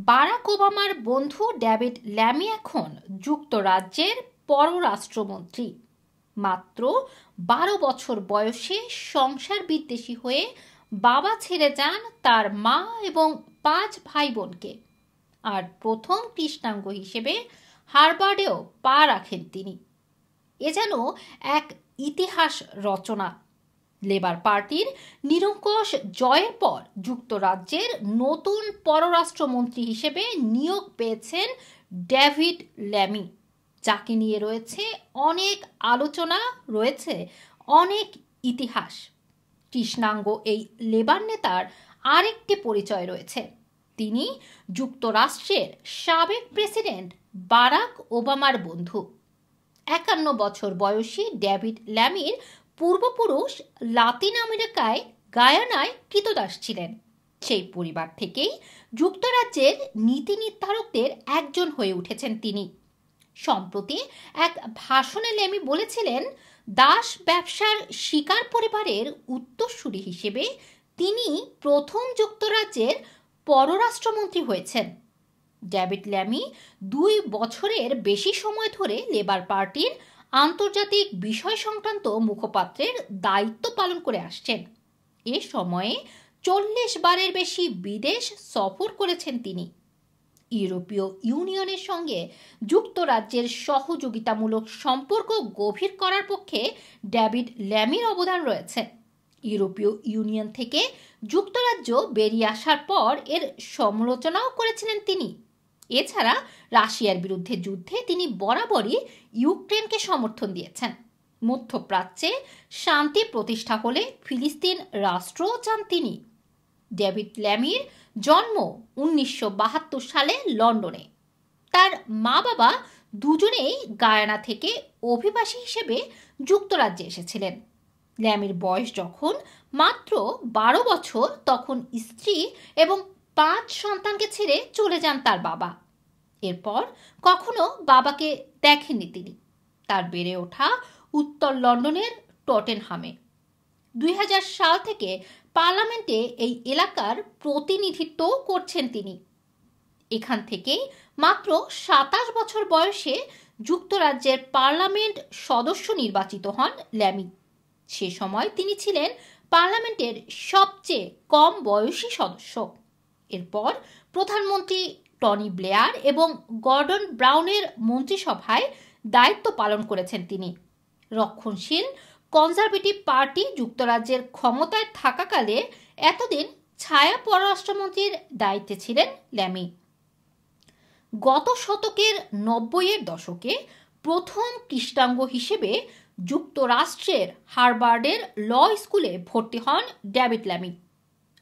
Barack ওবামার বন্ধু David Lammy এখন যুক্তরাজ্যের পররাষ্ট্রমন্ত্রী। মাত্র 12 বছর বয়সে সংসার বিদ্বেষী হয়ে বাবা ছেড়ে যান তার মা এবং 5 ভাই বোনকে। আর প্রথম কৃষ্ণাঙ্গ হিসেবে হার্ভার্ডেও পা রাখেন তিনি। এ যেন এক ইতিহাস রচনা। লেবার পার্টির নিরঙ্কুশ জয়ের পর যুক্তরাজ্যের নতুন পররাষ্ট্রমন্ত্রী হিসেবে নিয়োগ পেয়েছেন ডেভিড ল্যামি, যাকে নিয়ে রয়েছে অনেক আলোচনা, রয়েছে অনেক ইতিহাস। কৃষ্ণাঙ্গ এই লেবার নেতার আরেকটি পরিচয় রয়েছে, তিনি যুক্তরাষ্ট্রের সাবেক প্রেসিডেন্ট বারাক ওবামার বন্ধু। 51 বছর বয়সী ডেভিড ল্যামির পূর্বপুরুষ লাতিন আমেরিকায় গায়ানায় কৃতদাস ছিলেন। সেই পরিবার থেকেই যুক্তরাজ্যের নীতি নির্ধারকদের একজন হয়ে উঠেছেন তিনি। সম্প্রতি এক ভাষণে ল্যামি বলেছিলেন, দাস ব্যবসার শিকার পরিবারের উত্তরসূরি হিসেবে তিনি প্রথম যুক্তরাজ্যের পররাষ্ট্রমন্ত্রী হয়েছেন। ডেভিড ল্যামি 2 বছরের বেশি সময় ধরে লেবার পার্টির আন্তর্জাতিক বিষয় সংক্রান্ত মুখপাত্রের দায়িত্ব পালন করে আসছেন। এ সময়ে 40 বারের বেশি বিদেশ সফর করেছেন তিনি। ইউরোপীয় ইউনিয়নের সঙ্গে যুক্তরাজ্যের সহযোগিতামূলক সম্পর্ক গভীর করার পক্ষে ডেভিড ল্যামির অবদান রয়েছে। ইউরোপীয় ইউনিয়ন থেকে যুক্তরাজ্য বেরিয়ে আসার পর এর সমালোচনাও করেছিলেন তিনি। এছাড়া রাশিয়ার বিরুদ্ধে যুদ্ধে তিনি বরাবরই ইউক্রেনকে সমর্থন দিয়েছেন। মধ্যপ্রাচ্যে শান্তি প্রতিষ্ঠা হলে ফিলিস্তিন রাষ্ট্রও চান তিনি। ডেভিড ল্যামির জন্ম 1972 সালে লন্ডনে। তার মা বাবা দুজনেই গায়ানা থেকে অভিবাসী হিসেবে যুক্তরাজ্যে এসেছিলেন। ল্যামির বয়স যখন মাত্র 12 বছর, তখন স্ত্রী এবং 5 সন্তানকে ছেড়ে চলে যান তার বাবা। এরপর কখনো বাবাকে দেখেননি তিনি। তার বেড়ে ওঠা উত্তর লন্ডনের টটেনহামে। 2000 সাল থেকে পার্লামেন্টে এই এলাকার প্রতিনিধিত্বও করছেন তিনি। এখান থেকেই মাত্র 27 বছর বয়সে যুক্তরাজ্যের পার্লামেন্ট সদস্য নির্বাচিত হন ল্যামি। সে সময় তিনি ছিলেন পার্লামেন্টের সবচেয়ে কম বয়সী সদস্য। এরপর প্রধানমন্ত্রী টনি ব্লেয়ার এবং গর্ডন ব্রাউনের মন্ত্রিসভায় দায়িত্ব পালন করেছেন তিনি। রক্ষণশীল কনজারভেটিভ পার্টি যুক্তরাজ্যের ক্ষমতায় থাকাকালে এতদিন ছায়া পররাষ্ট্রমন্ত্রীর দায়িত্বে ছিলেন ল্যামি। গত শতকের 90-এর দশকে প্রথম কৃষ্ণাঙ্গ হিসেবে যুক্তরাষ্ট্রের হার্ভার্ডের ল স্কুলে ভর্তি হন ডেভিড ল্যামি।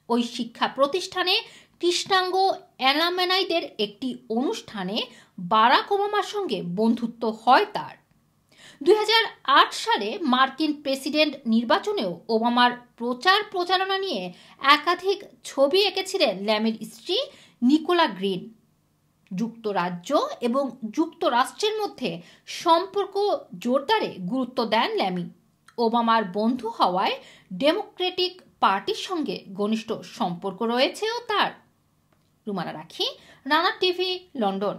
ওই শিক্ষা প্রতিষ্ঠানে কৃষ্ণাঙ্গ অ্যালামনাইদের একটি অনুষ্ঠানে বারাক ওবামার সঙ্গে বন্ধুত্ব হয় তার। 2008 সালে মার্কিন প্রেসিডেন্ট নির্বাচনেও ওবামার প্রচারণা নিয়ে একাধিক ছবি এঁকেছিলেন ল্যামির স্ত্রী নিকোলা গ্রিন। যুক্তরাজ্য এবং যুক্তরাষ্ট্রের মধ্যে সম্পর্ক জোরদারে গুরুত্ব দেন ল্যামি। ওবামার বন্ধু হওয়ায় ডেমোক্রেটিক পার্টির সঙ্গে ঘনিষ্ঠ সম্পর্ক রয়েছেও তার। রুমানা রাখি, রানা টিভি, লন্ডন।